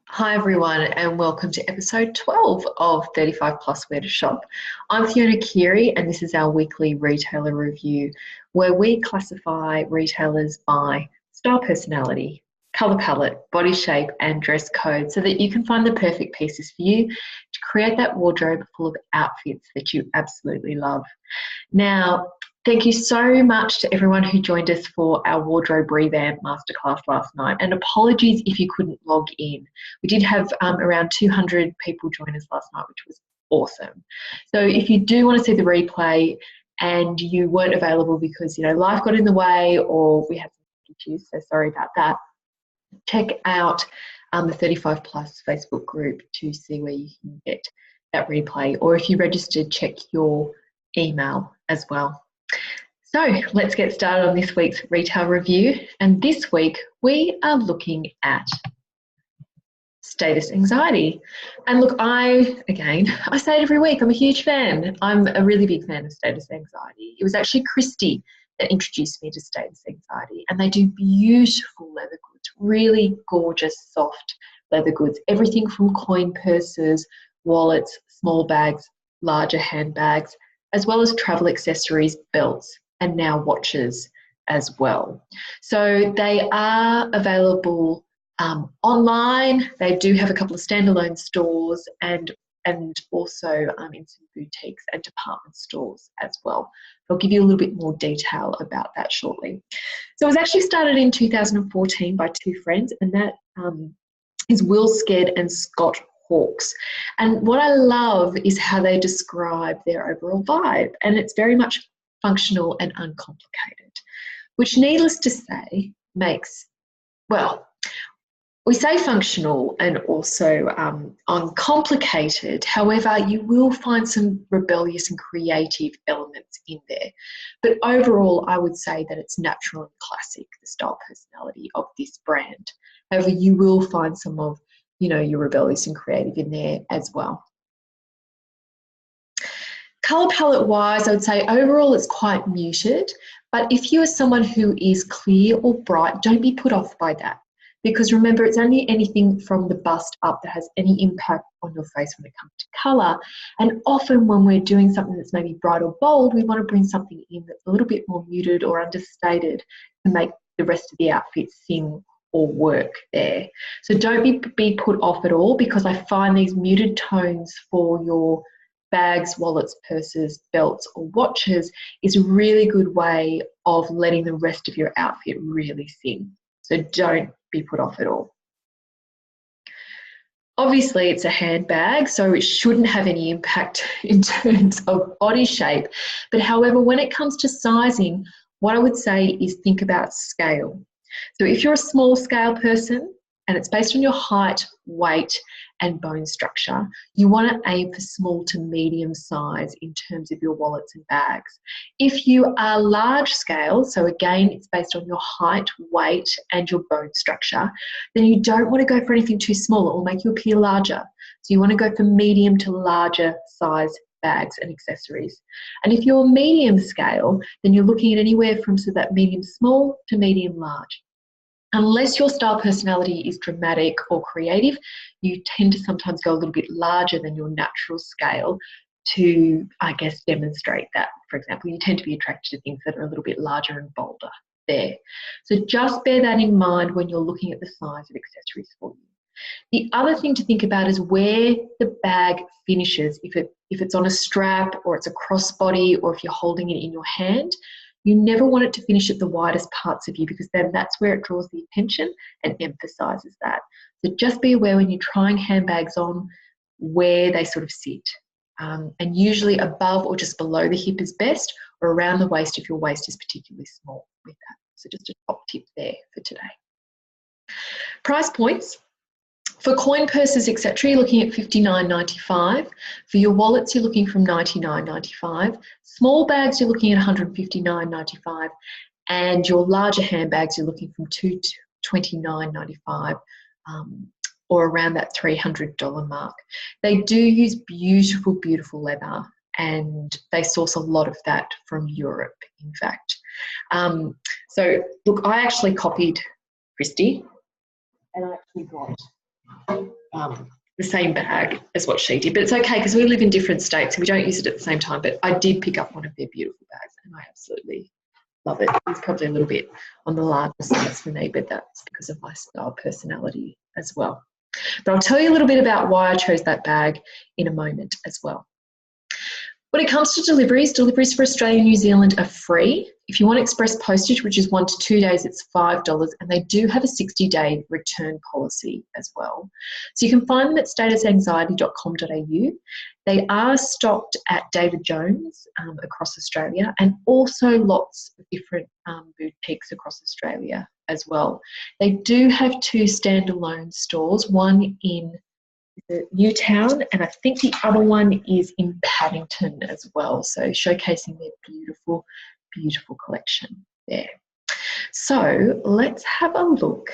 Hi everyone and welcome to episode 12 of 35 Plus Where to Shop. I'm Fiona Keary and this is our weekly retailer review where we classify retailers by style personality, colour palette, body shape and dress code so that you can find the perfect pieces for you to create that wardrobe full of outfits that you absolutely love. Now, thank you so much to everyone who joined us for our wardrobe revamp masterclass last night, and apologies if you couldn't log in. We did have around 200 people join us last night, which was awesome. So if you do want to see the replay and you weren't available because life got in the way or we had some issues, so sorry about that, check out the 35 Plus Facebook group to see where you can get that replay, or if you registered, check your email as well. So let's get started on this week's retail review. And this week we are looking at status anxiety. And look, I say it every week, I'm a huge fan. I'm a really big fan of status anxiety. It was actually Christy that introduced me to status anxiety, and they do beautiful leather goods, really gorgeous, soft leather goods, everything from coin purses, wallets, small bags, larger handbags, as well as travel accessories, belts, and now watches as well. So they are available online. They do have a couple of standalone stores and also in some boutiques and department stores as well. I'll give you a little bit more detail about that shortly. So it was actually started in 2014 by two friends, and that is Will Sked and Scott Hawkes. And what I love is how they describe their overall vibe, and it's very much functional and uncomplicated, which, needless to say, makes, well, we say functional and also uncomplicated. However, you will find some rebellious and creative elements in there. But overall, I would say that it's natural and classic, the style personality of this brand. However, you will find some of your rebellious and creative in there as well. Colour palette wise, I would say overall it's quite muted, but if you are someone who is clear or bright, don't be put off by that, because remember, it's only anything from the bust up that has any impact on your face when it comes to colour. And often when we're doing something that's maybe bright or bold, we want to bring something in that's a little bit more muted or understated to make the rest of the outfit sing or work there. So don't be put off at all, because I find these muted tones for your bags, wallets, purses, belts or watches is a really good way of letting the rest of your outfit really sing. So don't be put off at all. Obviously it's a handbag, so it shouldn't have any impact in terms of body shape. But however, when it comes to sizing, what I would say is think about scale. So if you're a small scale person and it's based on your height, weight and bone structure, you want to aim for small to medium size in terms of your wallets and bags. If you are large scale, so again it's based on your height, weight and your bone structure, then you don't want to go for anything too small. It will make you appear larger. So you want to go for medium to larger size bags and accessories. And if you're medium scale, then you're looking at anywhere from that medium small to medium large. Unless your style personality is dramatic or creative, you tend to sometimes go a little bit larger than your natural scale to, I guess, demonstrate that. For example, you tend to be attracted to things that are a little bit larger and bolder there. So just bear that in mind when you're looking at the size of accessories for you. The other thing to think about is where the bag finishes. If it's on a strap or it's a crossbody, or if you're holding it in your hand, you never want it to finish at the widest parts of you, because then that's where it draws the attention and emphasises that. So just be aware when you're trying handbags on where they sort of sit. And usually above or just below the hip is best, or around the waist if your waist is particularly small with that. So just a top tip there for today. Price points. For coin purses, etc., you're looking at $59.95. For your wallets, you're looking from $99.95. Small bags, you're looking at $159.95. And your larger handbags, you're looking from $229.95 or around that $300 mark. They do use beautiful, beautiful leather, and they source a lot of that from Europe, in fact. So, look, I actually copied Christy, and I actually got the same bag as what she did. But it's okay because we live in different states and we don't use it at the same time. But I did pick up one of their beautiful bags and I absolutely love it. It's probably a little bit on the larger size for me, but that's because of my style personality as well. But I'll tell you a little bit about why I chose that bag in a moment as well. When it comes to deliveries for Australia and New Zealand are free. If you want express postage, which is 1 to 2 days, it's $5, and they do have a 60-day return policy as well. So you can find them at statusanxiety.com.au. They are stocked at David Jones across Australia, and also lots of different boutiques across Australia as well. They do have 2 standalone stores, one in Newtown, and I think the other one is in Paddington as well, so showcasing their beautiful, beautiful collection there. So let's have a look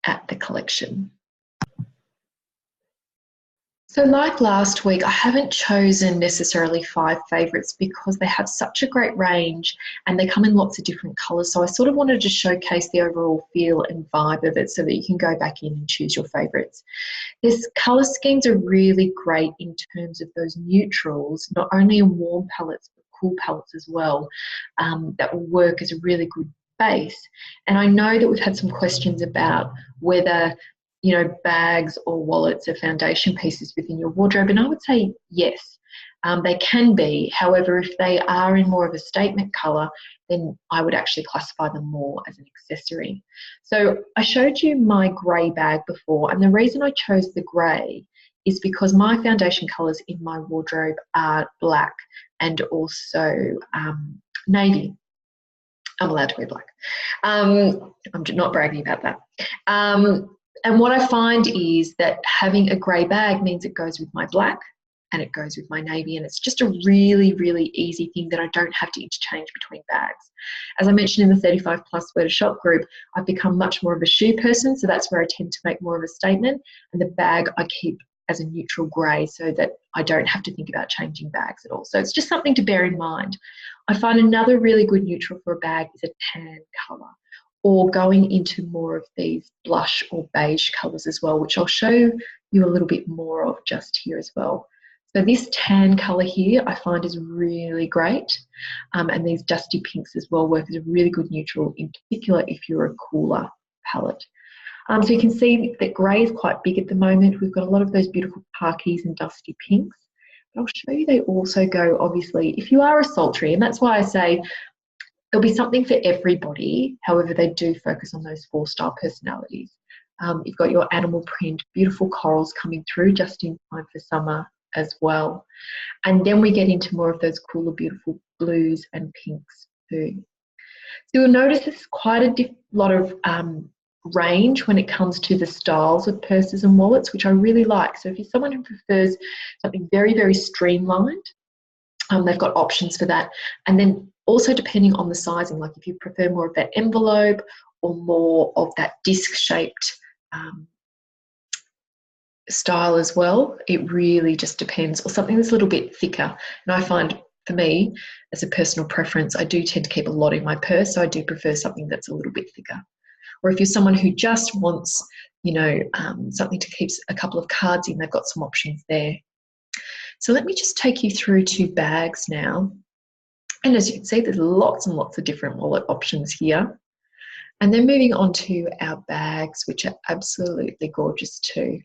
at the collection. So like last week, I haven't chosen necessarily 5 favourites because they have such a great range and they come in lots of different colours. So I sort of wanted to showcase the overall feel and vibe of it so that you can go back in and choose your favourites. This colour schemes are really great in terms of those neutrals, not only in warm palettes but cool palettes as well, that will work as a really good base. And I know that we've had some questions about whether bags or wallets are foundation pieces within your wardrobe, and I would say yes, they can be. However, if they are in more of a statement colour, then I would actually classify them more as an accessory. So I showed you my grey bag before, and the reason I chose the grey is because my foundation colours in my wardrobe are black and also navy. I'm allowed to wear black. I'm not bragging about that. And what I find is that having a grey bag means it goes with my black and it goes with my navy, and it's just a really, really easy thing that I don't have to interchange between bags. As I mentioned in the 35 plus wear to shop group, I've become much more of a shoe person, so that's where I tend to make more of a statement, and the bag I keep as a neutral grey so that I don't have to think about changing bags at all. So it's just something to bear in mind. I find another really good neutral for a bag is a tan colour, or going into more of these blush or beige colours as well, which I'll show you a little bit more of just here as well. So this tan colour here I find is really great, and these dusty pinks as well work as a really good neutral, in particular if you're a cooler palette. So you can see that grey is quite big at the moment. We've got a lot of those beautiful parkies and dusty pinks. But I'll show you they also go, obviously, if you are a sultry, and that's why I say there'll be something for everybody. However, they do focus on those 4 style personalities. You've got your animal print, beautiful corals coming through just in time for summer as well. And then we get into more of those cooler, beautiful blues and pinks too. So you'll notice there's quite a lot of range when it comes to the styles of purses and wallets, which I really like. So if you're someone who prefers something very, very streamlined, they've got options for that. And then also depending on the sizing, like if you prefer more of that envelope or more of that disc-shaped style as well, it really just depends, or something that's a little bit thicker. And I find for me, as a personal preference, I do tend to keep a lot in my purse, so I do prefer something that's a little bit thicker. Or if you're someone who just wants, something to keep a couple of cards in, they've got some options there. So let me just take you through 2 bags now. And as you can see, there's lots and lots of different wallet options here. And then moving on to our bags, which are absolutely gorgeous too.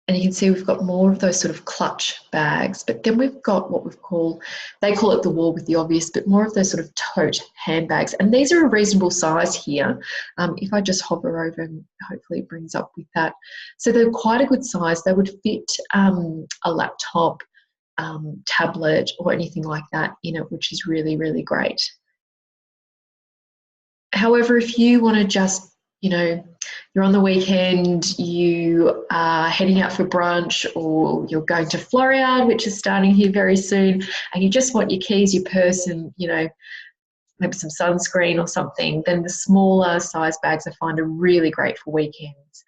And you can see we've got more of those sort of clutch bags, but then we've got what they call it the wall with the obvious, but more of those sort of tote handbags. And these are a reasonable size here. If I just hover over, and hopefully it brings up with that. So they're quite a good size. They would fit a laptop, tablet, or anything like that in it, which is really, really great. However, if you want to just, you're on the weekend, you are heading out for brunch, or you're going to Floriade, which is starting here very soon, and you just want your keys, your purse, and, maybe some sunscreen or something, then the smaller size bags I find are really great for weekends.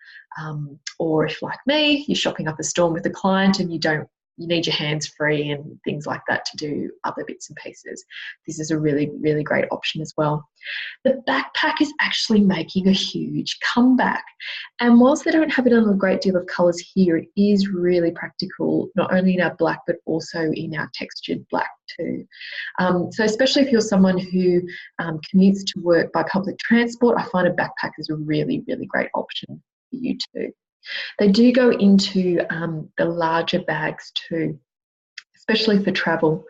Or if, like me, you're shopping up a storm with a client and you don't you need your hands free and things like that to do other bits and pieces. This is a really, really great option as well. The backpack is actually making a huge comeback. And whilst they don't have it in a great deal of colours here, it is really practical, not only in our black, but also in our textured black too. So especially if you're someone who commutes to work by public transport, I find a backpack is a really, really great option for you too. They do go into the larger bags too, especially for travel,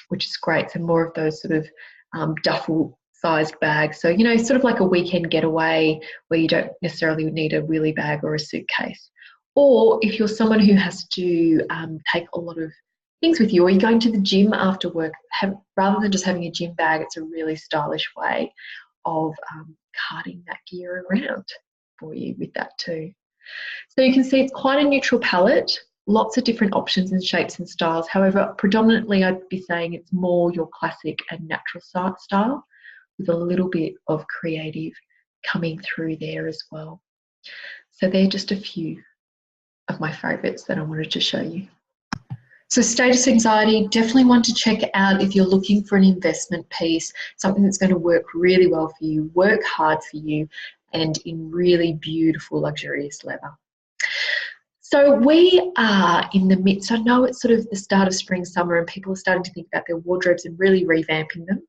which is great. So more of those sort of duffel sized bags. So, you know, sort of like a weekend getaway where you don't necessarily need a wheelie bag or a suitcase. Or if you're someone who has to take a lot of things with you, or you're going to the gym after work, rather than just having a gym bag, it's a really stylish way of carting that gear around for you with that too. So you can see it's quite a neutral palette, lots of different options and shapes and styles. However, predominantly I'd be saying it's more your classic and natural style with a little bit of creative coming through there as well. So they're just a few of my favourites that I wanted to show you. So status anxiety, definitely one to check out if you're looking for an investment piece, something that's going to work really well for you, work hard for you, and in really beautiful, luxurious leather. So we are in the midst, I know it's sort of the start of spring, summer, and people are starting to think about their wardrobes and really revamping them.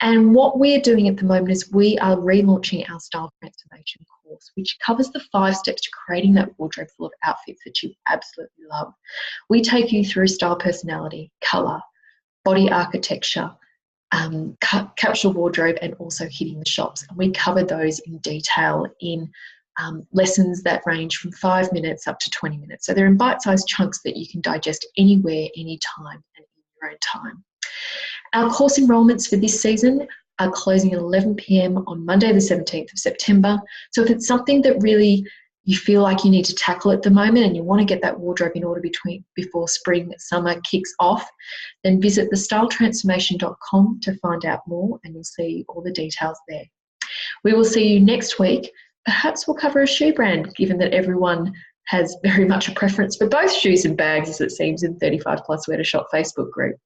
And what we're doing at the moment is we are relaunching our style transformation course, which covers the 5 steps to creating that wardrobe full of outfits that you absolutely love. We take you through style, personality, colour, body architecture, capsule wardrobe, and also hitting the shops. And we cover those in detail in lessons that range from 5 minutes up to 20 minutes. So they're in bite-sized chunks that you can digest anywhere, anytime, and in your own time. Our course enrolments for this season are closing at 11 p.m. on Monday the 17th of September. So if it's something that really you feel like you need to tackle at the moment and you want to get that wardrobe in order before spring, summer kicks off, then visit thestyletransformation.com to find out more, and you'll see all the details there. We will see you next week. Perhaps we'll cover a shoe brand, given that everyone has very much a preference for both shoes and bags, as it seems, in 35 Plus Where to Shop Facebook group.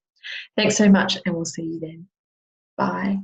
Thanks so much, and we'll see you then. Bye.